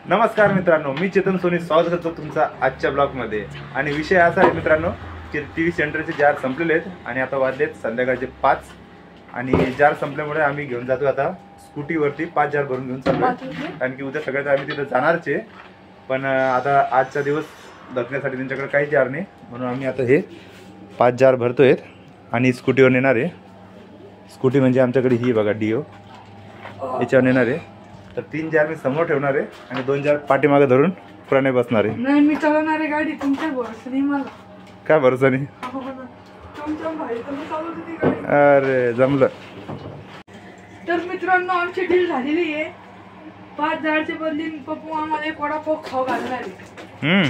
नमस्कार मित्रांनो, मी चेतन सोनी स्वागत करतो तुमचा आजच्या ब्लॉगमध्ये। आणि विषय असा आहे मित्रांनो की टीव्ही सेंटरचे जार संपलेले आहेत आणि आता वाजलेत संध्याकाळचे 5 आणि जार संपल्यामुळे आम्ही घेऊन जातो आता स्कूटीवरती 5 जार भरून घेऊन चाललो, कारण की उद्या सगळ्यात आम्ही तिथे जाणारच आहे। पण आता आजचा दिवस धकण्यासाठी त्यांच्याकडे काही जार नाही, म्हणून आम्ही आता हे 5 जार भरतोय आणि स्कूटीवर नेणार आहे। स्कूटी म्हणजे आमच्याकडे ही बघा डिओ, याच्यावर नेणार आहे। तर 3 जार मी समोर ठेवणार आहे आणि 2 जार पाठीमागे धरून पुराणे बसणार आहे। नाही, मी चालवणार आहे गाडी, तुमच्या भरोसा नाही मला। काय भरोसा नाही? तुमच्या भाई तुम्ही चालवत होती गाडी। अरे जमलं। तर मित्रांनो आमची डील झालेली आहे, 5 जारचे बदली पप्पू आम्हाला एक वडापाव खाऊ घालणार आहे।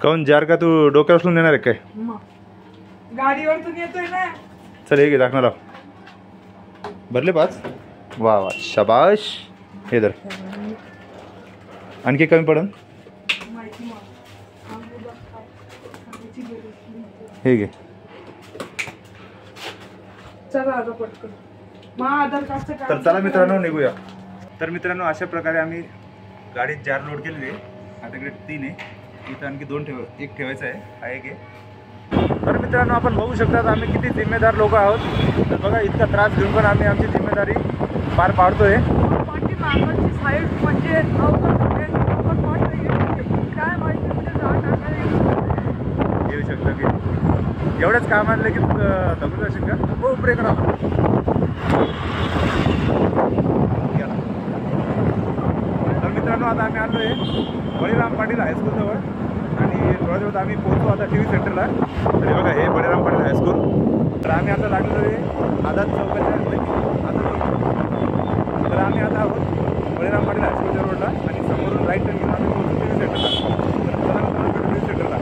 काऊन जार का तू डोक्यावर उचलून देणार आहे काय? गाडीवर तू येतोय ना। चल हे घे दाखवणार आहो। भरले 5? वा वा शाबाश। हे धर, आणखी कमी पडन। हे घे। चला आता पटकन माझं आधार कार्डचं काम। तर चला मित्रांनो निघूया। तर मित्रांनो अशा प्रकारे आम्ही गाडीत जार लोड केलेली आहे। आता इकडे 3 आहे, इथं आणखी 2 एक ठेवायचं आहे, हा एक आहे। तर मित्रांनो आपण बघू शकता आम्ही किती जिम्मेदार लोक आहोत। तर बघा इतका त्रास घेऊन पण आम्ही आमची जिम्मेदारी पार पाडतोय। मागची साईड म्हणजे काय माहिती येऊ शकतं की एवढंच काम आणलं की दमून जाशील का? हो ब्रेक करा। तर मित्रांनो आता आम्ही आलो आहे बळीराम पाटील हायस्कूल जवळ आणि थोड्या दिवस आम्ही पोहोचू आता टीव्ही सेंटरला। तरी बघा हे बळीराम पाटील हायस्कूल। तर आम्ही आता लागलेलो आहे आझाद चौकाच्या तर आम्ही आता आहोत बळीराम पाटील हायस्कूलच्या रोडला आणि समोरून राईट टर्न घेऊन आम्ही पोहोचू टीव्ही सेंटरला। तर चला टीव्ही सेंटरला।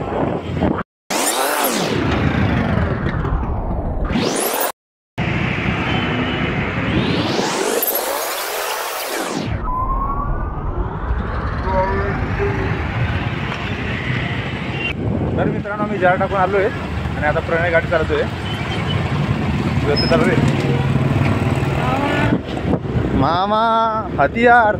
तर मित्रांनो आम्ही जार टाकून आलो आहे आणि आता प्रणय गाडी चालवतोय। व्यवस्थित चालू आहे मामा हथियार।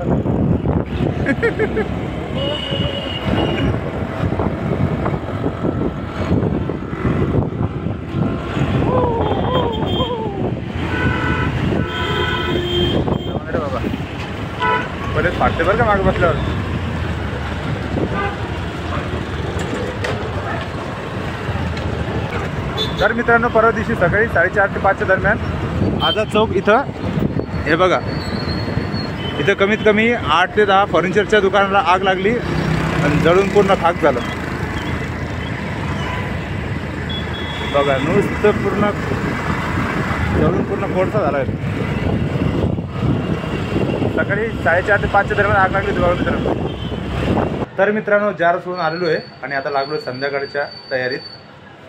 बाबा बरेच फाटते बरं का मागे बसल्यावर। तर मित्रांनो परवा दिवशी सकाळी 4:30 ते 5च्या दरम्यान आझाद चौक इथं हे बघा, इथं कमीत कमी 8 ते 10 फर्निचरच्या दुकानाला आग लागली आणि जळून पूर्ण खाक झालं। बघा नुसतं पूर्ण जळून पूर्ण कोळसा झाला आहे। सकाळी 4:30 ते 5च्या दरम्यान आग लागली होती मित्रांनो। तर मित्रांनो जार सोडून आलेलो आहे आणि आता लागलो संध्याकाळच्या तयारीत।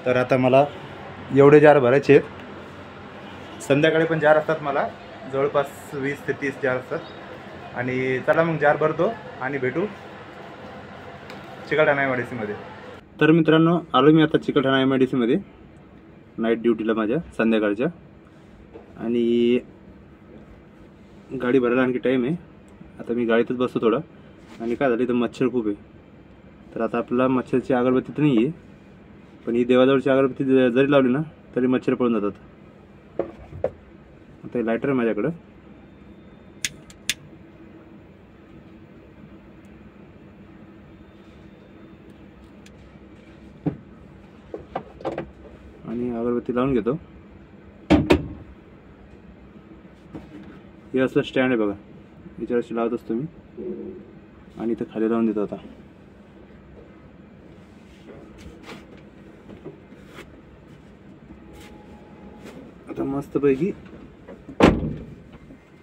तर आता मला एवढे जार भरायचे आहेत। संध्याकाळी पण जार असतात मला, जवळपास 20 ते 30 जार असतात। आणि चला मग जार भरतो आणि भेटू चिकलठाणा MIDC मध्ये। तर मित्रांनो आलो मी आता चिकलठाणा MIDC मध्ये नाईट ड्युटीला माझ्या संध्याकाळच्या। आणि गाडी भरायला आणखी टाईम आहे। आता मी गाडीतच बसतो थोडं। आणि काय झालं इथं मच्छर खूप आहे, तर आता आपल्याला मच्छरची अगरबत्ती तर नाही आहे, पण ही देवाजवळची अगरबत्ती जरी लावली ना तरी मच्छर पळून जातात। आता लायटर आहे माझ्याकडं। आणि अगरबत्ती लावून घेतो। हे असलं स्टँड आहे बघा, याच्यावर लावत असतो मी आणि इथं खाली लावून देतो। आता आता मस्तपैकी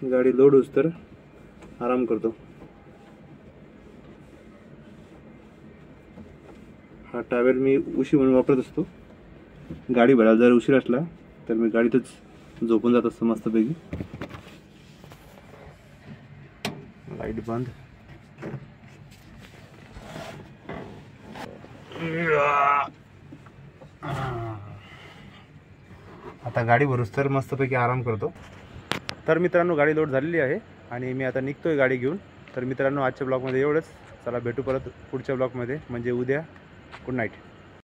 गाडी लोड होस तर आराम करतो। हा टावेल मी उशी म्हणून वापरत असतो। गाडी भरायला जर उशीर असला तर मी गाडीतच झोपून जात असतो मस्तपैकी। लाईट बंद। आता गाडी भरूस तर मस्तपैकी आराम करतो। तर मित्रांनो गाडी लोड झालेली आहे आणि मी आता निघतोय गाडी घेऊन। तर मित्रांनो आजच्या ब्लॉगमध्ये एवढंच। चला भेटू परत पुढच्या ब्लॉगमध्ये, म्हणजे उद्या. Good night.